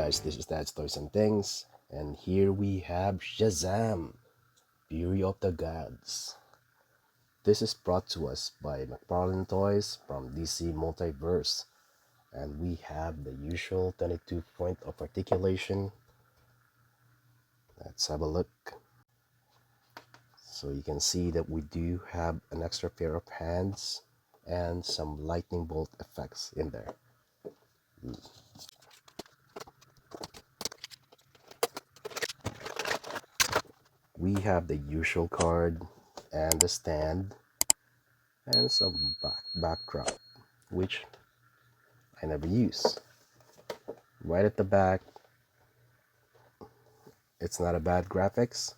guys, this is Dad's Toys and Things, and here we have Shazam Fury of the Gods. This is brought to us by McFarlane Toys from DC Multiverse, and we have the usual 22 point of articulation. Let's have a look. So you can see that we do have an extra pair of hands and some lightning bolt effects in there. We have the usual card and the stand and some backdrop, which I never use. Right at the back, it's not a bad graphics.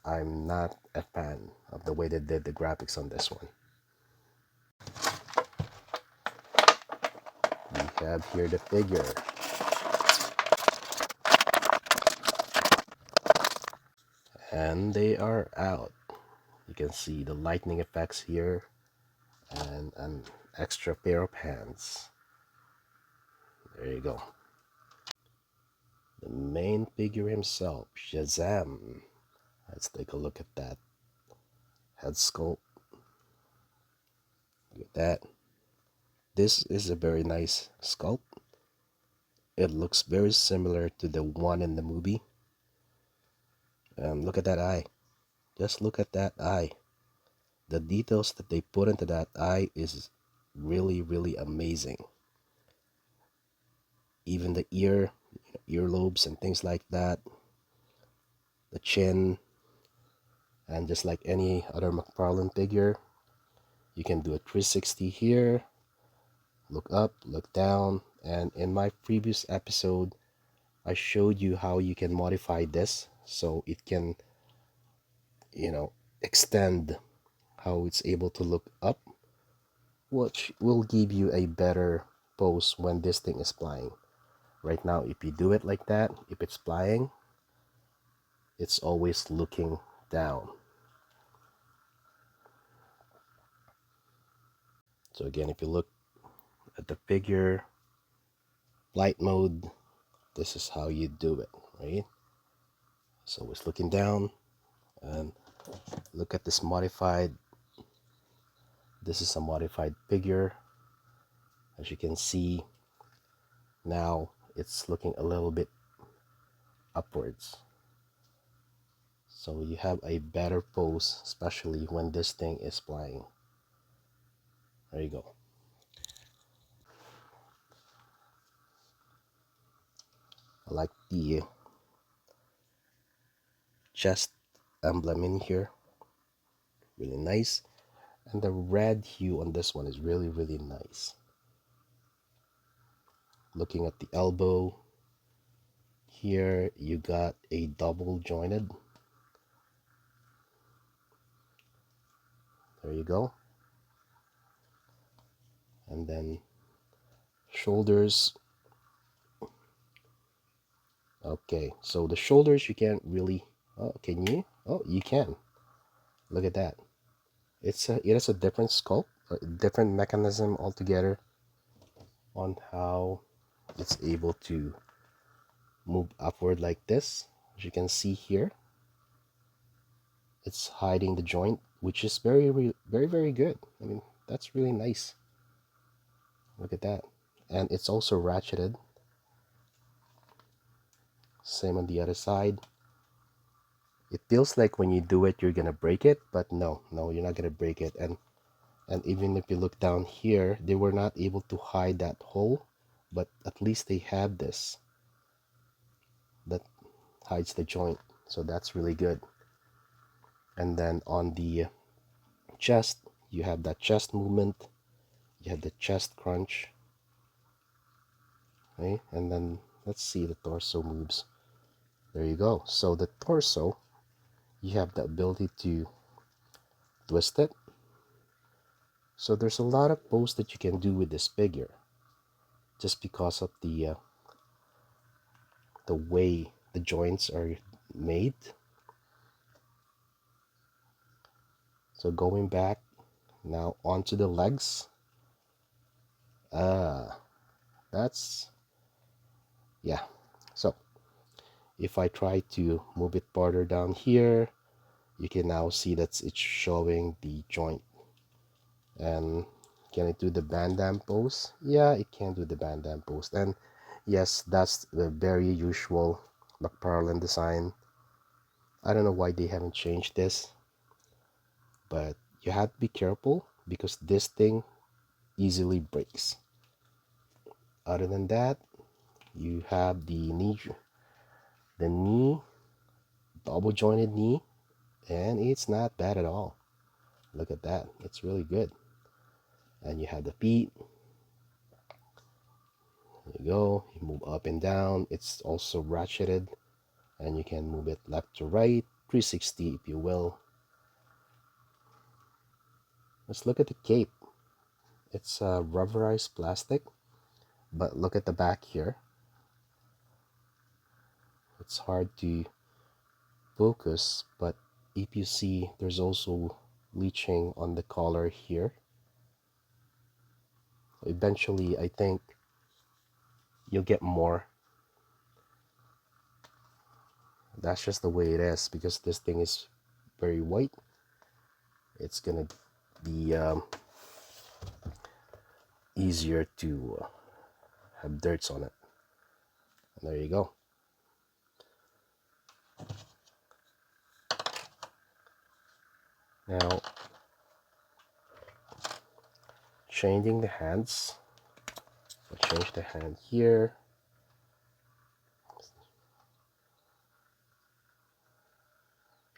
I'm not a fan of the way they did the graphics on this one. We have here the figure. And they are out. You can see the lightning effects here and an extra pair of hands. There you go. The main figure himself, Shazam. Let's take a look at that head sculpt. Look at that. This is a very nice sculpt. It looks very similar to the one in the movie. Look at that eye. Just look at that eye. The details that they put into that eye is really amazing. Even the earlobes and things like that. The chin. And just like any other McFarlane figure, you can do a 360 here. Look up, look down. And in my previous episode, I showed you how you can modify this so it can, extend how it's able to look up, which will give you a better pose when this thing is flying. Right now, if you do it like that, if it's flying, it's always looking down. So again, if you look at the figure, flight mode, this is how you do it, right? So it's looking down, and look at this modified. This is a modified figure. As you can see, now it's looking a little bit upwards. So you have a better pose, especially when this thing is flying. There you go. I like the chest emblem in here. Really nice. And the red hue on this one is really nice. Looking at the elbow, here you got a double jointed. There you go. And then shoulders. Okay, so the shoulders you can't really, can you? Oh, you can. Look at that. It has a different sculpt, a different mechanism altogether on how it's able to move upward like this. As you can see here, it's hiding the joint, which is very good. I mean, that's really nice. Look at that. And it's also ratcheted. Same on the other side. It feels like when you do it, you're gonna break it, but no, you're not gonna break it. And even if you look down here, they were not able to hide that hole, but at least they have this that hides the joint, so that's really good. And then on the chest, you have that chest movement, you have the chest crunch, okay? And then let's see the torso moves. There you go. So the torso, you have the ability to twist it. So there's a lot of pose that you can do with this figure, just because of the way the joints are made. So going back now onto the legs, that's Yeah, so if I try to move it farther down here, you can now see that it's showing the joint. And can it do the bandam pose? Yeah, it can do the bandam pose. And yes, that's the very usual McFarlane design. I don't know why they haven't changed this, but you have to be careful because this thing easily breaks. Other than that, you have the knee, double jointed knee, and it's not bad at all. Look at that, it's really good. And you have the feet. There you go. You move up and down. It's also ratcheted, and you can move it left to right, 360 if you will. Let's look at the cape. It's rubberized plastic, but look at the back here. It's hard to focus, but if you see, there's also leaching on the collar here. Eventually, I think you'll get more. That's just the way it is because this thing is very white. It's gonna be easier to have dirts on it. And there you go. Now, changing the hands. So change the hand here.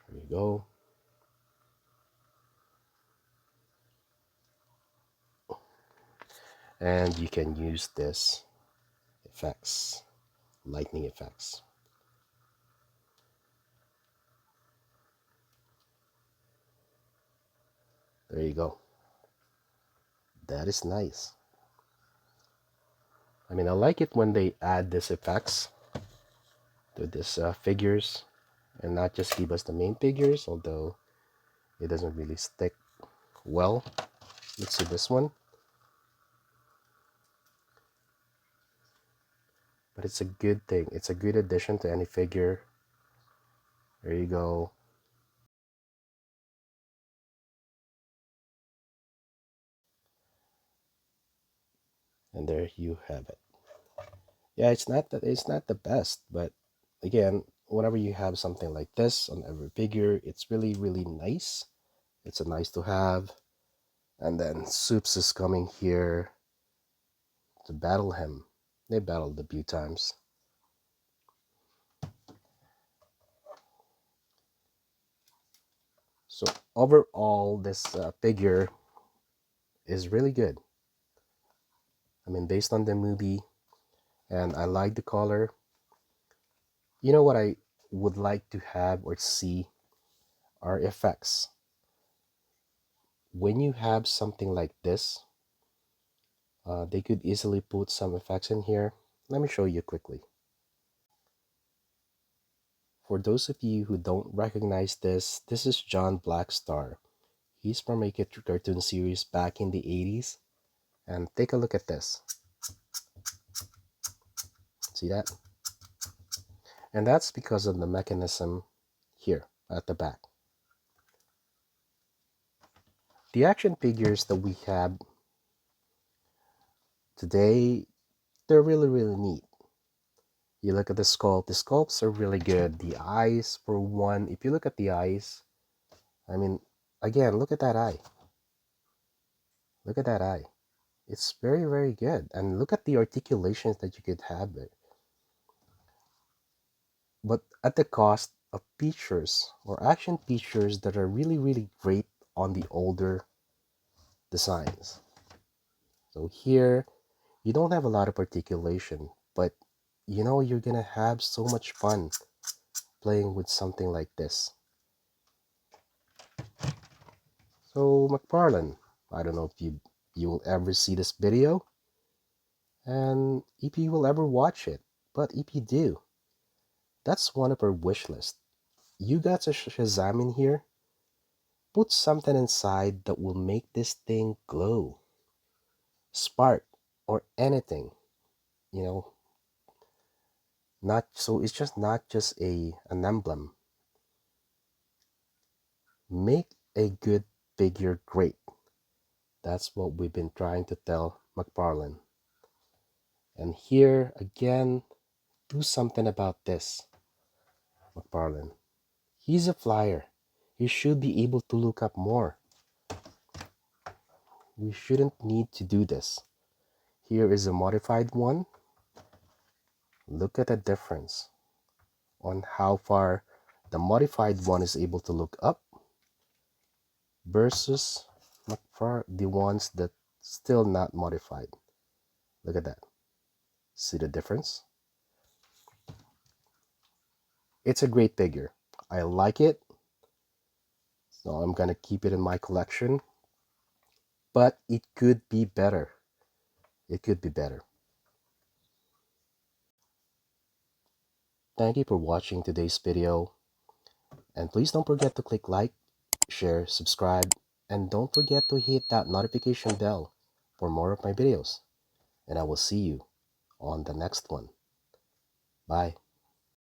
There you go. And you can use this effects, lightning effects. There you go. That is nice. I mean, I like it when they add these effects to these figures and not just give us the main figures, although it doesn't really stick well. Let's see this one. But it's a good thing. It's a good addition to any figure. There you go. And there you have it. Yeah, it's not the best, but again, whenever you have something like this on every figure, it's really really nice. It's a nice to have. And then Soups is coming here to battle him. They battled a few times. So overall, this figure is really good. I mean, based on the movie, and I like the color. You know what I would like to have or see are effects. When you have something like this, they could easily put some effects in here. Let me show you quickly. For those of you who don't recognize this, this is John Blackstar. He's from a cartoon series back in the 80s. And take a look at this. See that? And that's because of the mechanism here at the back. The action figures that we have today, they're really, really neat. You look at the sculpts are really good. The eyes, for one, if you look at the eyes, I mean, again, look at that eye. Look at that eye. It's very, very good. And look at the articulations that you could have there. But at the cost of features or action features that are really, really great on the older designs. So here, you don't have a lot of articulation, but you know you're gonna have so much fun playing with something like this. So McFarlane, I don't know if you will ever see this video and if you will ever watch it, but if you do, that's one of our wish list. You got a Shazam in here, put something inside that will make this thing glow, spark, or anything, you know. Not so it's just not just an emblem. Make a good figure great. That's what we've been trying to tell McFarlane. And here again, do something about this, McFarlane. He's a flyer. He should be able to look up more. We shouldn't need to do this. Here is a modified one. Look at the difference on how far the modified one is able to look up versus the ones that still not modified. Look at that. See the difference? It's a great figure. I like it. So I'm gonna keep it in my collection. But it could be better. It could be better. Thank you for watching today's video. And please don't forget to click like, share, subscribe, and don't forget to hit that notification bell for more of my videos. And I will see you on the next one. Bye.